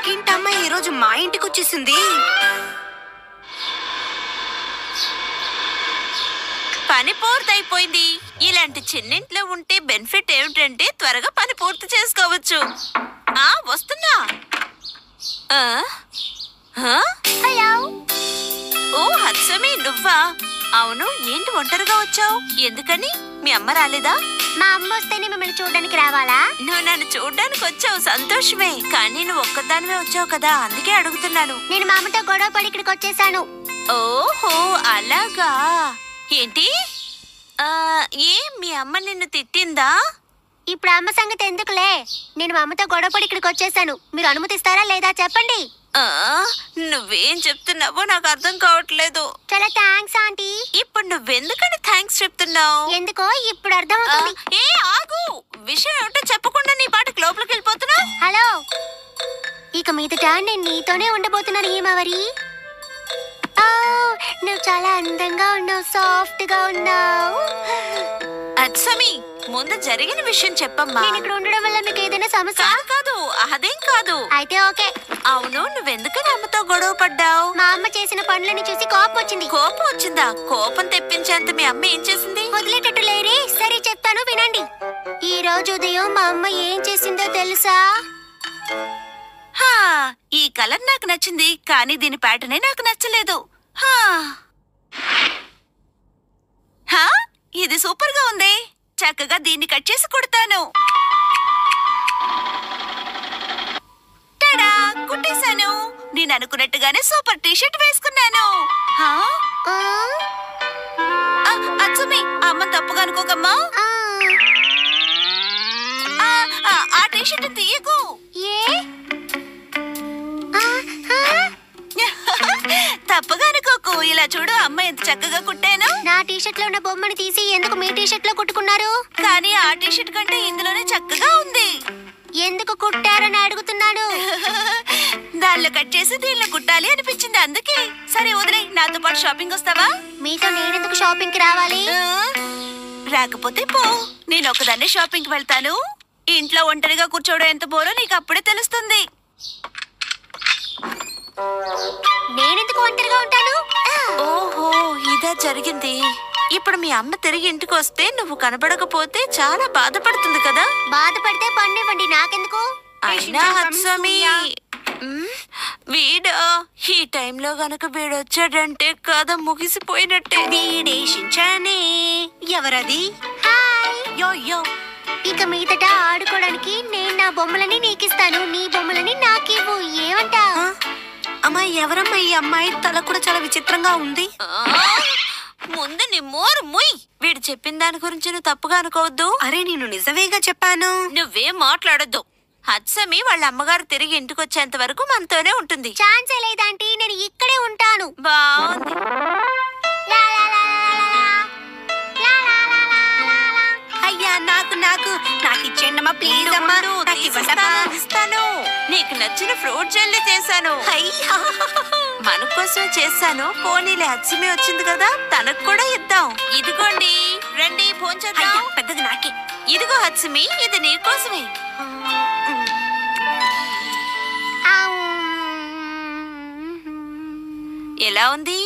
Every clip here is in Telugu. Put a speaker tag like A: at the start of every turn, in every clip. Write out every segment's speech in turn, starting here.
A: పక్కింటమ్మ ఈరోజు మా ఇంటికి వచ్చేసింది.
B: పని పూర్తయిపోయింది. ఇలాంటి చిన్నింట్లో ఉంటే బెనిఫిట్ ఏమిటంటే త్వరగా పని పూర్తి చేసుకోవచ్చు. వస్తున్నా.
C: హలో.
B: ఓ హత్సమి, నువ్వా? అవును, ఏంటి ఒంటరిగా వచ్చావు? ఎందుకని? మీ అమ్మ రాలేదా?
C: మా అమ్మ వస్తేనే మిమ్మల్ని చూడడానికి రావాలా?
B: నువ్వు నన్ను చూడ్డానికి వచ్చావు, సంతోషమే. కానీ నువ్వు ఒక్కదానివే వచ్చావు కదా, అందుకే అడుగుతున్నాను.
C: నేను మా అమ్మతో గొడవ పడి ఇక్కడికి వచ్చేసాను.
B: ఓహో, అలాగా. ఏంటి? మీ అమ్మ నిన్ను తిట్టిందా?
C: ఇప్పుడు అమ్మ సంగతి ఎందుకులే, నేను మా అమ్మతో గొడవ పడి ఇక్కడికి వచ్చేసాను. మీరు అనుమతిస్తారా లేదా చెప్పండి.
B: నువ్వేం చెప్తున్నావో నాకు అర్థం కావట్లేదు.
C: చాలా థ్యాంక్స్ ఆంటీ.
B: ఇప్పుడు నువ్వెందుకని థ్యాంక్స్ చెప్తున్నావు?
C: ఎందుకో ఇప్పుడు అర్థమవుతుంది.
B: ఆగు, విషయం ఏమిటో చెప్పకుండా నీ పాటకి లోపలికి వెళ్ళిపోతున్నావు.
C: హలో, ఇక మీదట నేను నీతోనే ఉండబోతున్నాను హేమవరి. నువ్వు చాలా అందంగా ఉన్నావు, సాఫ్ట్ గా ఉన్నావు.
B: అచ్చమి, ముందు జరిగిన విషయం చెప్పమ్మా.
C: నేను ఇక్కడ ఉండడం వల్ల మీకు ఏదైనా సమస్య?
B: కాదు, అదేం కాదు.
C: అయితే ఓకే.
B: అవును, నువ్వెందుకని అమ్మతో గొడవ పడ్డావు?
C: మా అమ్మ చేసిన పనులని చూసి కోపం వచ్చింది.
B: కోపం వచ్చిందా? కోపం తెప్పించేంత మీ అమ్మ ఏం చేసింది?
C: వదిలేటట్టు లేరే. సరే చెప్తాను వినండి. ఈ రోజు ఉదయం మా అమ్మ ఏం చేసిందో తెలుసా?
B: ఈ కలర్ నాకు నచ్చింది, కానీ దీని ప్యాటర్నే నాకు నచ్చలేదు. ఇది సూపర్ గా ఉంది. చక్కగా దీన్ని కట్ చేసి కుడతాను. టడా, కుట్టేశాను. నేను అనుకున్నట్టుగానే సూపర్ టీషర్ట్ వేసుకున్నాను. అచ్చమి, అమ్మ తప్పుగా అనుకోకమ్మా. ఆ టీషర్ట్ తీయకు. తప్పుగా అనుకోకు. ఇలా చూడు, అమ్మ ఎంత చక్కగా కుట్టాను.
C: నా టీషర్ట్ లో ఉన్న బొమ్మని తీసి ఎందుకు మీ టీషర్ట్ లో కుట్టుకున్నారు?
B: కానీ ఆ టీషర్ట్ కంటే ఇందులోనే చక్కగా ఉంది.
C: ఎందుకు కుట్టారని అడుగుతున్నాను.
B: దానిలో కట్ చేసి దీనిలో కుట్టాలి అనిపించింది, అందుకే. సరే వదిలే, నాతో పాటు షాపింగ్ వస్తావా?
C: మీతో నేనెందుకు షాపింగ్ కి రావాలి?
B: రాకపోతే పో, నేను ఒకదాన్నే షాపింగ్ కి వెళ్తాను. ఇంట్లో ఒంటరిగా కూర్చోవడం ఎంత బోరో నీకు అప్పుడే తెలుస్తుంది.
C: నేనెందుకు ఒంటరిగా ఉంటాను?
B: ఓహో, ఇదా జరిగింది. ఇప్పుడు మీ అమ్మ తిరిగి ఇంటికి వస్తే నువ్వు కనబడకపోతే చాలా బాధపడుతుంది కదా.
C: బాధపడితే పన్నివ్వండి, నాకెందుకు?
B: అయినా హత్సమి, వీడా ఈ టైంలో గనక వీడొచ్చాడంటే కథ ముగిసిపోయినట్టే.
A: వీడేషించానే. ఎవరది?
C: హాయ్.
A: యో.
C: ఇక మీదట ఆడుకోవడానికి నేను నా బొమ్మలని నీకిస్తాను, నీ బొమ్మలని నాకివ్వు. ఏమంటావ్?
A: అమ్మా, ఎవరమ్మా ఈ అమ్మాయి? తల కూడా చాలా విచిత్రంగా ఉంది.
B: ముందు నీ మోరు ముయ్. వీడు చెప్పిన దాని గురించి నువ్వు తప్పుగా అనుకోవద్దు.
A: అరే, నేను నిజమేగా చెప్పాను.
B: నువ్వేం మాట్లాడొద్దు. హత్సమి వాళ్ళ అమ్మగారు తిరిగి ఇంటికి వచ్చేంత వరకు మనతోనే ఉంటుంది.
C: ఛాన్సే లేదంటే నేను ఇక్కడే ఉంటాను.
B: బాగుంది.
A: అయ్యా, నాకు ఇచ్చేయండమ్మా ప్లీజ్. అమ్మా,
B: ఇస్తాను. నీకు నచ్చిన ఫ్రూట్ జెల్లీ చేశాను. మన కోసమే చేశాను. పోనీలే, హత్సమి వచ్చింది కదా, తనకు కూడా ఇద్దాం. ఇదిగోండి, రండి భోంచేద్దాం.
A: పెద్దది నాకే.
B: ఇదిగో హత్సమి, ఇది నీకోసమే. ఎలా ఉంది?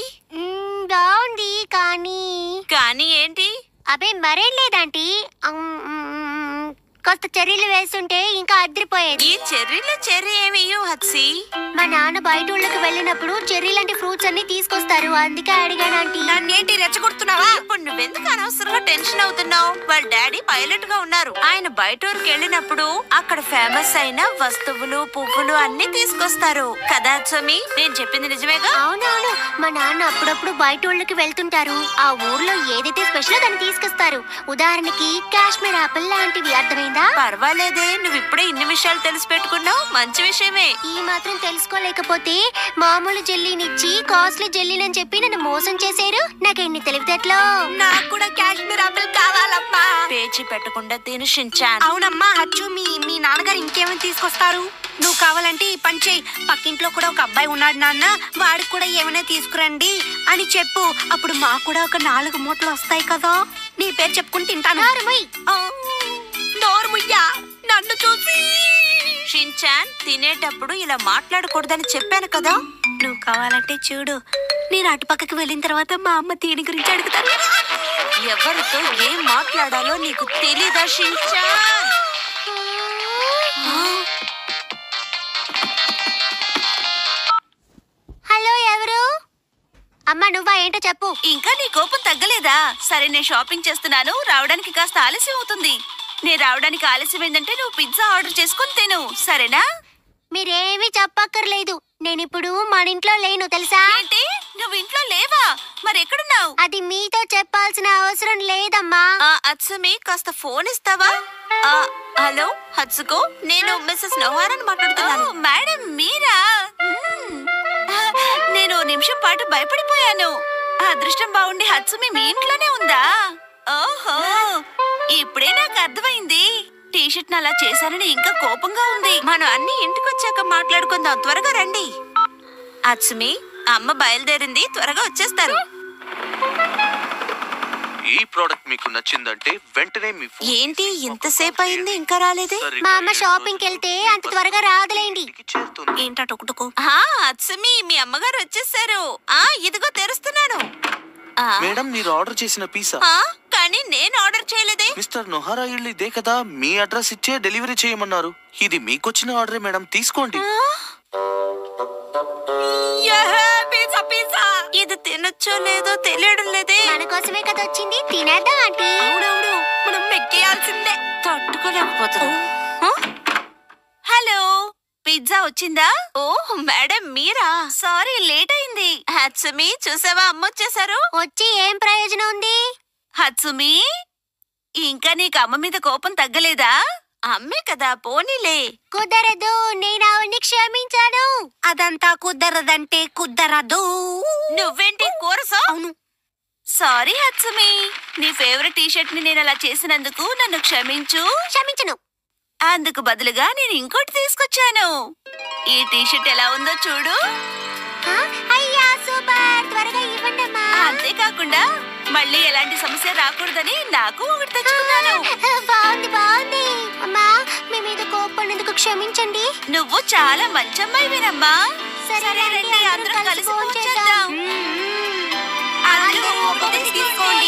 C: బాగుంది.
B: కానీ ఏంటి?
C: అబే మరేం లేదంటీ. కాస్త చెర్రీలు వేస్తుంటే ఇంకా అదిరిపోయేది.
B: ఈ చెర్రీలో చెర్రీ ఏమియ్యు హత్సి?
C: మా నాన్న బయట ఊళ్ళకి వెళ్ళినప్పుడు చెర్రీ లాంటి ఫ్రూట్స్ అన్ని తీసుకొస్తారు, అందుకే అడిగాను ఆంటీ.
A: నన్నేంటి రెచ్చగొడుతున్నావా?
B: ఇప్పుడు నువ్వెందుకు అనవసరంగా టెన్షన్ అవుతున్నావు? వాళ్ళ డాడీ పైలట్ గా ఉన్నారు. ఆయన బయట ఊరికి వెళ్ళినప్పుడు అక్కడ ఫేమస్ అయిన వస్తువులు, పువ్వులు అన్ని తీసుకొస్తారు కదా హత్సమి? నేను చెప్పింది నిజమేగా?
C: అవునవును, మా నాన్న అప్పుడప్పుడు బయట ఊళ్ళకి వెళ్తుంటారు. ఆ ఊర్లో ఏదైతే స్పెషల్ దాన్ని తీసుకొస్తారు. ఉదాహరణకి కాశ్మీర్ ఆపిల్ లాంటివి. అర్థమైందా?
B: పర్వాలేదే, నువ్వు ఇప్పుడే ఇన్ని విషయాలు తెలిసి పెట్టుకున్నావు, మంచి విషయమే.
C: ఈ మాత్రం తెలుసుకోలేకపోతే మామూలు జెల్లీనిచ్చి కాస్ట్లీ జెల్లీనని చెప్పి నన్ను మోసం చేశారు. నాకెన్ని తెలివితేటలో.
A: నాకు కూడా కాశ్మీర్ ఆపిల్ కావాలమ్మా.
B: పేచి పెట్టకుండా తిను షించాన్.
A: అవునమ్మా, హచ్చు మీ నాన్నగారు ఇంకేమైనా తీసుకొస్తారు? నువ్వు కావాలంటే ఈ పని చేయి. పక్కింట్లో కూడా ఒక అబ్బాయి ఉన్నాడు నాన్న, వాడికి కూడా ఏమైనా తీసుకురండి అని చెప్పు. అప్పుడు మాకు కూడా ఒక 4 మూటలు వస్తాయి కదా. నీ పేరు చెప్పుకుని తింటాను. నోరుముయ్యా, నన్ను చూసి
B: షిన్చాన్ తినేటప్పుడు ఇలా మాట్లాడకూడదని చెప్పాను కదా.
A: నువ్వు కావాలంటే చూడు, నేను అటుపక్కకి వెళ్ళిన తర్వాత మా అమ్మ దీని గురించి అడుగుతాను.
B: ఎవరితో ఏం మాట్లాడాలో నీకు తెలీదా షిన్చాన్?
C: హలో, ఎవరు? అమ్మా, నువ్వా? ఏంటో చెప్పు.
B: ఇంకా నీ కోపం తగ్గలేదా? సరే, నేను షాపింగ్ చేస్తున్నాను, రావడానికి కాస్త ఆలస్యం అవుతుంది. నేను రావడానికి ఆలస్యం ఏంటంటే నువ్వు పిజ్జా ఆర్డర్ చేసుకుని తిను, సరేనా?
C: మీరేమీ చెప్పక్కర్లేదు. నేనిప్పుడు మన ఇంట్లో లేను, తెలుసా?
B: ఏంటి, నువ్వు ఇంట్లో లేవా? మరి ఎక్కడున్నావు?
C: అది మీతో చెప్పాల్సిన అవసరం లేదమ్మా.
B: అత్సుమి, కాస్త ఫోన్ ఇస్తావా? హలో హత్సుకో, నేను మిస్సెస్ నోహారాని మాట్లాడుతున్నాను. మేడం మీరా? నేను నిమిషం పాటు భయపడిపోయాను. అదృష్టం బాగుండి హత్సుమి మీ ఇంట్లోనే ఉందా? ఓహో, ఇప్పుడే నాకు అర్థమైంది. టీషర్ట్ అలా చేశానని ఇంకా కోపంగా ఉంది. మనం అన్ని ఇంటికొచ్చాక మాట్లాడుకుందాం, త్వరగా రండి. అత్సుమి, అమ్మ బయలుదేరింది, త్వరగా వచ్చేస్తారు.
D: ఈ ప్రోడక్ట్ మీకు నచ్చిందంటే వెంటనే మీ ఫోన్
B: ఏంటి ఇంతసేపు అయింది ఇంకా రాలేదే?
C: మా అమ్మ షాపింగ్కి వెళ్తే అంత త్వరగా రాదులేండి.
D: ఇంటికి చేరుతుంది.
A: ఏంటా టొకుటుకు?
B: అత్సుమి, మీ అమ్మగారు వచ్చేసారు. ఇదిగో తెరుస్తున్నాను.
D: మేడం, మీరు ఆర్డర్ చేసిన పిజ్జా.
B: కానీ నేను ఆర్డర్ చేయలేదే.
D: మిస్టర్ నొహారా ఇల్లు ఇదే కదా, మీ అడ్రస్ ఇచ్చే డెలివరీ చేయమన్నారు. ఇది మీకొచ్చిన ఆర్డరే మేడం, తీసుకోండి.
B: ఇది తినొచ్చో లేదో తెలియడం లేదే.
C: మన కోసమే కదా వచ్చింది, తినేద్దాం ఆంటీ.
A: అవునవును, మనం మెక్కేయాల్సిందే.
B: తట్టుకోలేకపోతున్నా. హలో, పిజ్జా వచ్చిందా? ఓ మేడం మీరా? సారీ, లేట్ అయింది. హత్సుమి, చూసావా, అమ్మ వచ్చేసారు.
C: వచ్చి ఏం ప్రయోజనం ఉంది?
B: హత్సుమి, ఇంకా నీకు అమ్మ మీద కోపం తగ్గలేదా? అమ్మే కదా, పోనీలే.
C: కుదరదు, నేను ఆవిడ్ని క్షమించాను.
A: అదంతా కుదరదంటే కుదరదు.
B: నువ్వేంటి కూరసో?
A: అవును.
B: సారీ హత్సుమి, నీ ఫేవరెట్ టీషర్ట్ ని నేను అలా చేసినందుకు నన్ను క్షమించు.
C: క్షమించను.
B: అందుకు బదులుగా నేను ఇంకోటి తీసుకొచ్చాను. ఈ టీషర్ట్ ఎలా ఉందో చూడు.
C: అయ్యా, సూపర్! త్వరగా ఇవ్వండమ్మా.
B: అంతేకాకుండా మళ్ళీ ఎలాంటి సమస్య రాకూడదని నాకు ఒకటి తెచ్చుకున్నాను.
C: బాగుంది, బాగుంది. అమ్మా, మీ మీద కోపడినందుకు క్షమించండి.
B: నువ్వు చాలా మంచమ్మాయివేనమ్మా.
C: సరే
B: రండి, అందరం కలిసి
C: భోంచేద్దాం.
B: భోంచేద్దాం. అందరూ ఒకటి తీసుకోండి.